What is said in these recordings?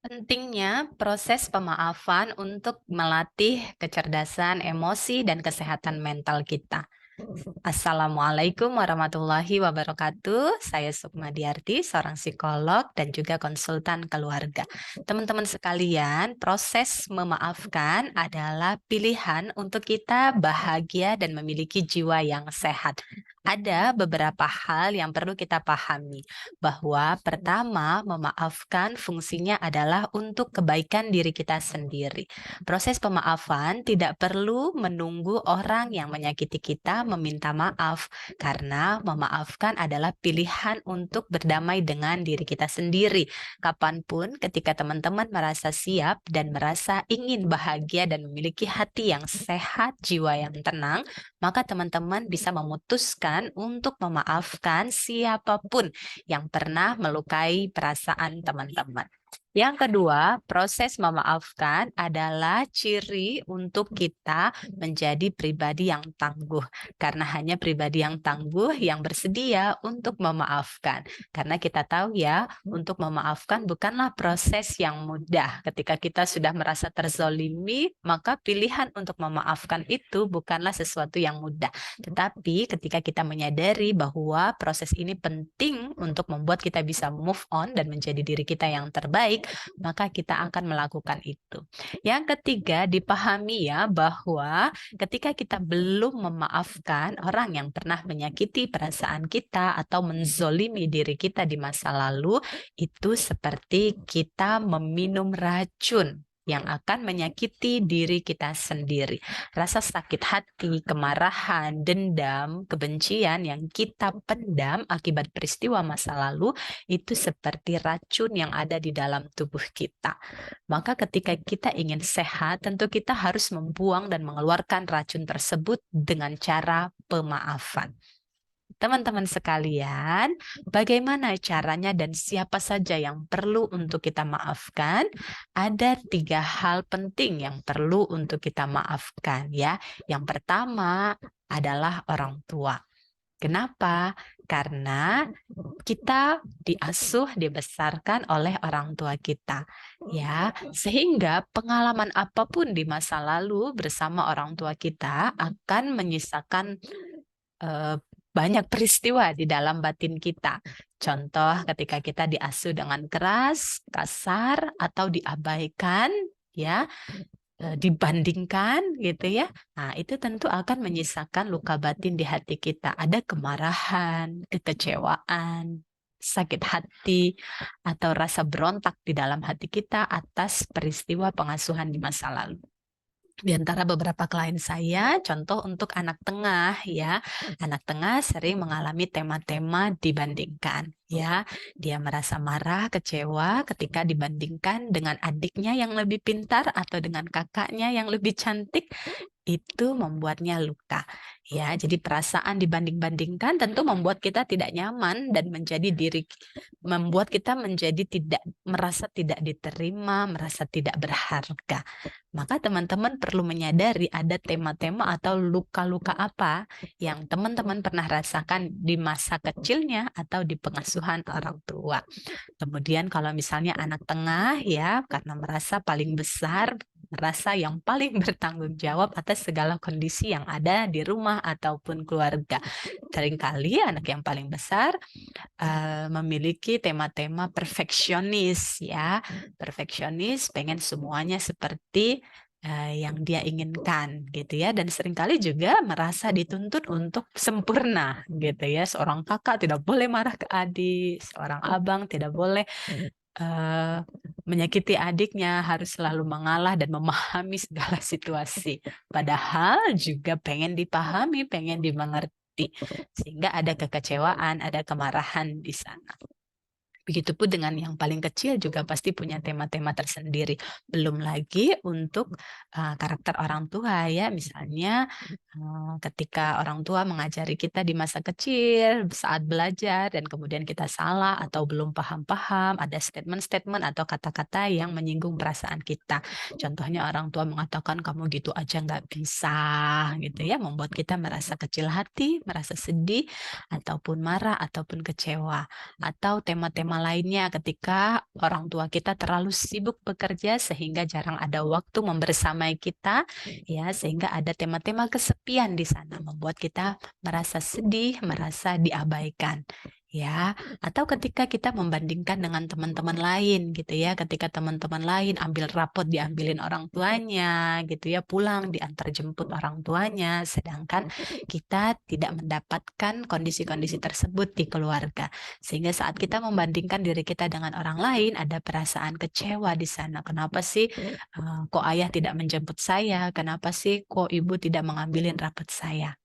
Pentingnya proses pemaafan untuk melatih kecerdasan emosi dan kesehatan mental kita. Assalamualaikum warahmatullahi wabarakatuh. Saya Sukma Diarti, seorang psikolog dan juga konsultan keluarga. Teman-teman sekalian, proses memaafkan adalah pilihan untuk kita bahagia dan memiliki jiwa yang sehat. Ada beberapa hal yang perlu kita pahami, bahwa pertama, memaafkan fungsinya adalah untuk kebaikan diri kita sendiri. Proses pemaafan tidak perlu menunggu orang yang menyakiti kita meminta maaf, karena memaafkan adalah pilihan untuk berdamai dengan diri kita sendiri. Kapanpun ketika teman-teman merasa siap dan merasa ingin bahagia dan memiliki hati yang sehat, jiwa yang tenang, maka teman-teman bisa memutuskan untuk memaafkan siapapun yang pernah melukai perasaan teman-teman. Yang kedua, proses memaafkan adalah ciri untuk kita menjadi pribadi yang tangguh. Karena hanya pribadi yang tangguh yang bersedia untuk memaafkan. Karena kita tahu ya, untuk memaafkan bukanlah proses yang mudah. Ketika kita sudah merasa terzolimi, maka pilihan untuk memaafkan itu bukanlah sesuatu yang mudah. Tetapi ketika kita menyadari bahwa proses ini penting untuk membuat kita bisa move on dan menjadi diri kita yang terbaik, maka kita akan melakukan itu. Yang ketiga, dipahami ya bahwa ketika kita belum memaafkan orang yang pernah menyakiti perasaan kita atau menzolimi diri kita di masa lalu, itu seperti kita meminum racun yang akan menyakiti diri kita sendiri. Rasa sakit hati, kemarahan, dendam, kebencian yang kita pendam akibat peristiwa masa lalu itu seperti racun yang ada di dalam tubuh kita. Maka ketika kita ingin sehat, tentu kita harus membuang dan mengeluarkan racun tersebut dengan cara pemaafan. Teman-teman sekalian, bagaimana caranya dan siapa saja yang perlu untuk kita maafkan? Ada 3 hal penting yang perlu untuk kita maafkan ya. Yang pertama adalah orang tua. Kenapa? Karena kita diasuh, dibesarkan oleh orang tua kita, ya, sehingga pengalaman apapun di masa lalu bersama orang tua kita akan menyisakan eh, banyak peristiwa di dalam batin kita. Contoh ketika kita diasuh dengan keras, kasar, atau diabaikan, ya, dibandingkan gitu ya. Nah, itu tentu akan menyisakan luka batin di hati kita. Ada kemarahan, kekecewaan, sakit hati, atau rasa berontak di dalam hati kita atas peristiwa pengasuhan di masa lalu. Di antara beberapa klien saya, contoh untuk anak tengah ya, anak tengah sering mengalami tema-tema dibandingkan ya. Dia merasa marah, kecewa ketika dibandingkan dengan adiknya yang lebih pintar atau dengan kakaknya yang lebih cantik. Itu membuatnya luka ya. Jadi perasaan dibanding-bandingkan tentu membuat kita tidak nyaman dan membuat kita menjadi tidak merasa tidak diterima, merasa tidak berharga. Maka teman-teman perlu menyadari ada tema-tema atau luka-luka apa yang teman-teman pernah rasakan di masa kecilnya atau di pengasuhan orang tua. Kemudian kalau misalnya anak tengah ya, karena merasa paling besar, merasa yang paling bertanggung jawab atas segala kondisi yang ada di rumah ataupun keluarga. Seringkali anak yang paling besar memiliki tema-tema perfeksionis ya. Perfeksionis, pengen semuanya seperti yang dia inginkan gitu ya, dan seringkali juga merasa dituntut untuk sempurna gitu ya. Seorang kakak tidak boleh marah ke adik, seorang abang tidak boleh eh, menyakiti adiknya, harus selalu mengalah dan memahami segala situasi. Padahal juga pengen dipahami, pengen dimengerti, sehingga ada kekecewaan, ada kemarahan di sana. Begitupun dengan yang paling kecil juga pasti punya tema-tema tersendiri. Belum lagi untuk karakter orang tua ya, misalnya ketika orang tua mengajari kita di masa kecil saat belajar dan kemudian kita salah atau belum paham-paham, ada statement-statement atau kata-kata yang menyinggung perasaan kita. Contohnya orang tua mengatakan kamu gitu aja nggak bisa, gitu ya, membuat kita merasa kecil hati, merasa sedih, ataupun marah, ataupun kecewa. Atau tema-tema tema lainnya ketika orang tua kita terlalu sibuk bekerja sehingga jarang ada waktu membersamai kita, ya, sehingga ada tema-tema kesepian di sana membuat kita merasa sedih, merasa diabaikan. Ya, atau ketika kita membandingkan dengan teman-teman lain gitu ya, ketika teman-teman lain ambil rapot diambilin orang tuanya gitu ya, pulang diantar jemput orang tuanya, sedangkan kita tidak mendapatkan kondisi-kondisi tersebut di keluarga. Sehingga saat kita membandingkan diri kita dengan orang lain, ada perasaan kecewa di sana. Kenapa sih kok ayah tidak menjemput saya? Kenapa sih kok ibu tidak mengambilin rapot saya?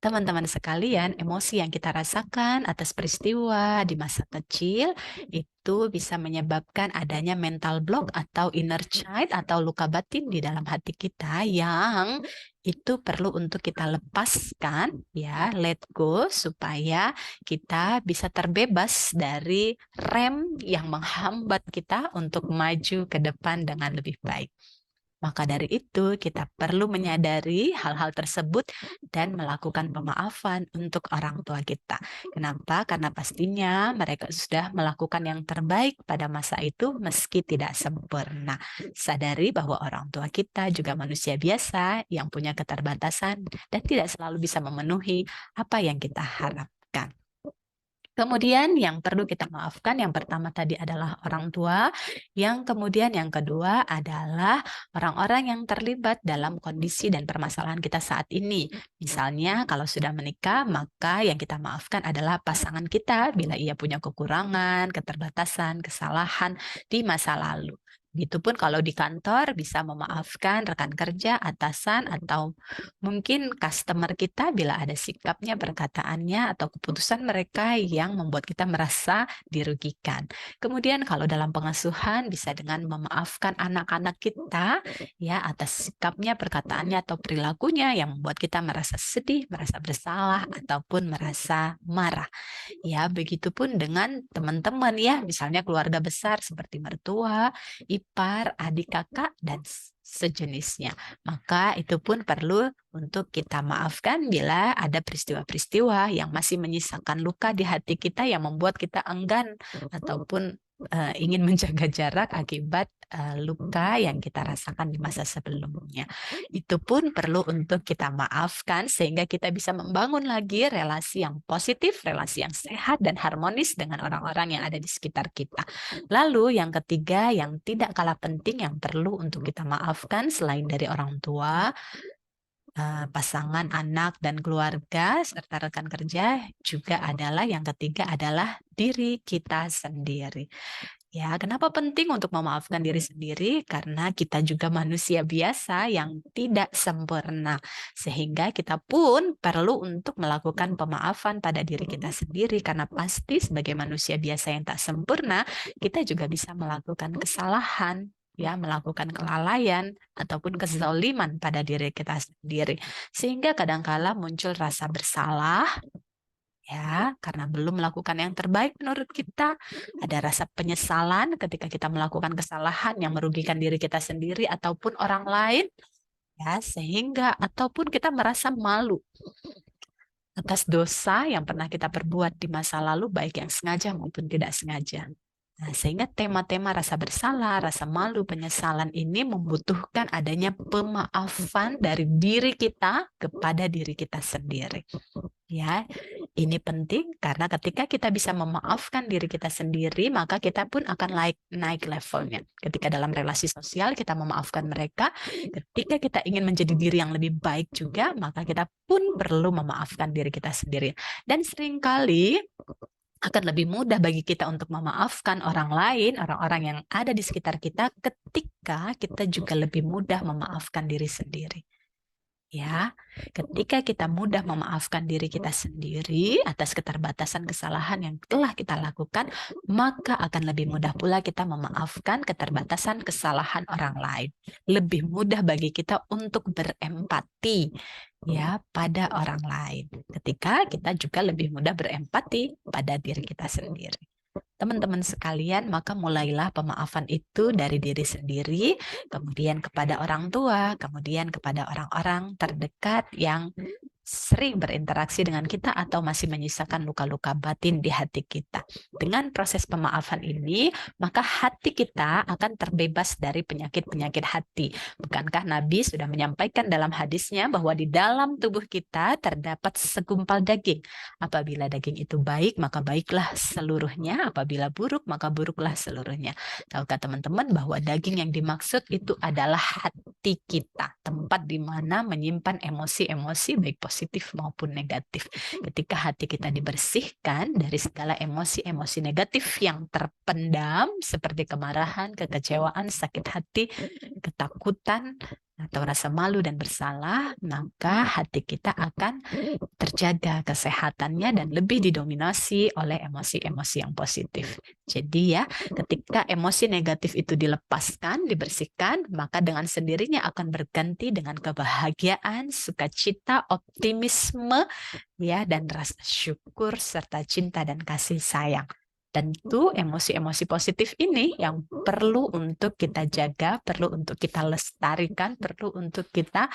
Teman-teman sekalian, emosi yang kita rasakan atas peristiwa di masa kecil itu bisa menyebabkan adanya mental block atau inner child atau luka batin di dalam hati kita yang itu perlu untuk kita lepaskan, ya, let go, supaya kita bisa terbebas dari rem yang menghambat kita untuk maju ke depan dengan lebih baik. Maka dari itu, kita perlu menyadari hal-hal tersebut dan melakukan pemaafan untuk orang tua kita. Kenapa? Karena pastinya mereka sudah melakukan yang terbaik pada masa itu meski tidak sempurna. Sadari bahwa orang tua kita juga manusia biasa yang punya keterbatasan dan tidak selalu bisa memenuhi apa yang kita harapkan. Kemudian yang perlu kita maafkan, yang pertama tadi adalah orang tua, yang kemudian yang kedua adalah orang-orang yang terlibat dalam kondisi dan permasalahan kita saat ini. Misalnya kalau sudah menikah, maka yang kita maafkan adalah pasangan kita bila ia punya kekurangan, keterbatasan, kesalahan di masa lalu. Begitupun kalau di kantor bisa memaafkan rekan kerja, atasan, atau mungkin customer kita bila ada sikapnya, perkataannya, atau keputusan mereka yang membuat kita merasa dirugikan. Kemudian kalau dalam pengasuhan bisa dengan memaafkan anak-anak kita ya atas sikapnya, perkataannya, atau perilakunya yang membuat kita merasa sedih, merasa bersalah, ataupun merasa marah. Ya, begitupun dengan teman-teman ya, misalnya keluarga besar seperti mertua, ipar, adik kakak, dan sejenisnya. Maka itu pun perlu untuk kita maafkan bila ada peristiwa-peristiwa yang masih menyisakan luka di hati kita yang membuat kita enggan ataupun ingin menjaga jarak akibat luka yang kita rasakan di masa sebelumnya. Itu pun perlu untuk kita maafkan sehingga kita bisa membangun lagi relasi yang positif, relasi yang sehat dan harmonis dengan orang-orang yang ada di sekitar kita. Lalu yang ketiga yang tidak kalah penting yang perlu untuk kita maafkan selain dari orang tua, pasangan, anak, dan keluarga, serta rekan kerja juga adalah yang ketiga adalah diri kita sendiri. Ya, kenapa penting untuk memaafkan diri sendiri? Karena kita juga manusia biasa yang tidak sempurna. Sehingga kita pun perlu untuk melakukan pemaafan pada diri kita sendiri. Karena pasti sebagai manusia biasa yang tak sempurna, kita juga bisa melakukan kesalahan, ya, melakukan kelalaian ataupun kezaliman pada diri kita sendiri. Sehingga kadangkala muncul rasa bersalah, ya, karena belum melakukan yang terbaik menurut kita. Ada rasa penyesalan ketika kita melakukan kesalahan yang merugikan diri kita sendiri ataupun orang lain, ya, sehingga ataupun kita merasa malu atas dosa yang pernah kita perbuat di masa lalu, baik yang sengaja maupun tidak sengaja. Nah, sehingga tema-tema rasa bersalah, rasa malu, penyesalan ini membutuhkan adanya pemaafan dari diri kita kepada diri kita sendiri. Ya, ini penting karena ketika kita bisa memaafkan diri kita sendiri, maka kita pun akan naik levelnya. Ketika dalam relasi sosial kita memaafkan mereka, ketika kita ingin menjadi diri yang lebih baik juga, maka kita pun perlu memaafkan diri kita sendiri. Dan seringkali akan lebih mudah bagi kita untuk memaafkan orang lain, orang-orang yang ada di sekitar kita, ketika kita juga lebih mudah memaafkan diri sendiri. Ya, ketika kita mudah memaafkan diri kita sendiri atas keterbatasan kesalahan yang telah kita lakukan, maka akan lebih mudah pula kita memaafkan keterbatasan kesalahan orang lain. Lebih mudah bagi kita untuk berempati ya pada orang lain. Ketika kita juga lebih mudah berempati pada diri kita sendiri. Teman-teman sekalian, maka mulailah pemaafan itu dari diri sendiri, kemudian kepada orang tua, kemudian kepada orang-orang terdekat yang sering berinteraksi dengan kita atau masih menyisakan luka-luka batin di hati kita. Dengan proses pemaafan ini, maka hati kita akan terbebas dari penyakit-penyakit hati. Bukankah Nabi sudah menyampaikan dalam hadisnya bahwa di dalam tubuh kita terdapat segumpal daging. Apabila daging itu baik, maka baiklah seluruhnya. Apabila buruk, maka buruklah seluruhnya. Tahukah teman-teman bahwa daging yang dimaksud itu adalah hati kita, tempat di mana menyimpan emosi-emosi baik positif maupun negatif. Ketika hati kita dibersihkan dari segala emosi-emosi negatif yang terpendam seperti kemarahan, kekecewaan, sakit hati, ketakutan, atau rasa malu dan bersalah, maka hati kita akan terjaga kesehatannya dan lebih didominasi oleh emosi-emosi yang positif. Jadi ya, ketika emosi negatif itu dilepaskan, dibersihkan, maka dengan sendirinya akan berganti dengan kebahagiaan, sukacita, optimisme, ya, dan rasa syukur serta cinta dan kasih sayang. Tentu emosi-emosi positif ini yang perlu untuk kita jaga, perlu untuk kita lestarikan, perlu untuk kita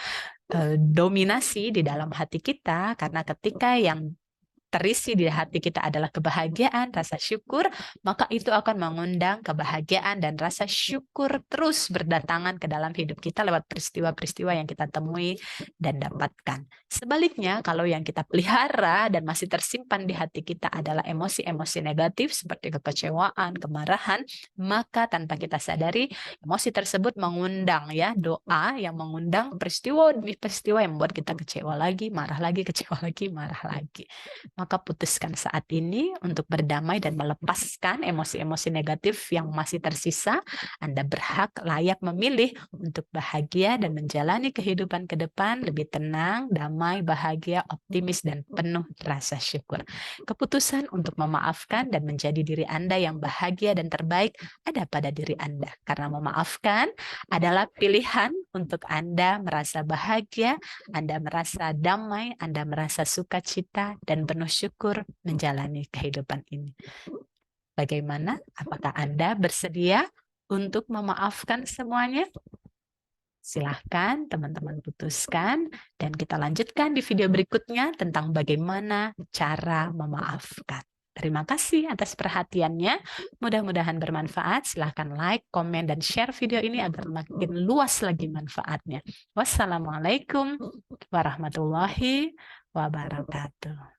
dominasi di dalam hati kita, karena ketika yang terisi di hati kita adalah kebahagiaan, rasa syukur, maka itu akan mengundang kebahagiaan dan rasa syukur terus berdatangan ke dalam hidup kita lewat peristiwa-peristiwa yang kita temui dan dapatkan. Sebaliknya, kalau yang kita pelihara dan masih tersimpan di hati kita adalah emosi-emosi negatif seperti kekecewaan, kemarahan, maka tanpa kita sadari, emosi tersebut mengundang ya doa yang mengundang peristiwa yang membuat kita kecewa lagi, kecewa lagi, marah lagi. Maka putuskan saat ini untuk berdamai dan melepaskan emosi-emosi negatif yang masih tersisa. Anda berhak layak memilih untuk bahagia dan menjalani kehidupan ke depan lebih tenang, damai, bahagia, optimis, dan penuh rasa syukur. Keputusan untuk memaafkan dan menjadi diri Anda yang bahagia dan terbaik ada pada diri Anda. Karena memaafkan adalah pilihan untuk Anda merasa bahagia, Anda merasa damai, Anda merasa sukacita, dan penuh syukur menjalani kehidupan ini. Bagaimana? Apakah Anda bersedia untuk memaafkan semuanya? Silahkan teman-teman putuskan dan kita lanjutkan di video berikutnya tentang bagaimana cara memaafkan. Terima kasih atas perhatiannya. Mudah-mudahan bermanfaat. Silahkan like, komen, dan share video ini agar makin luas lagi manfaatnya. Wassalamualaikum warahmatullahi wabarakatuh.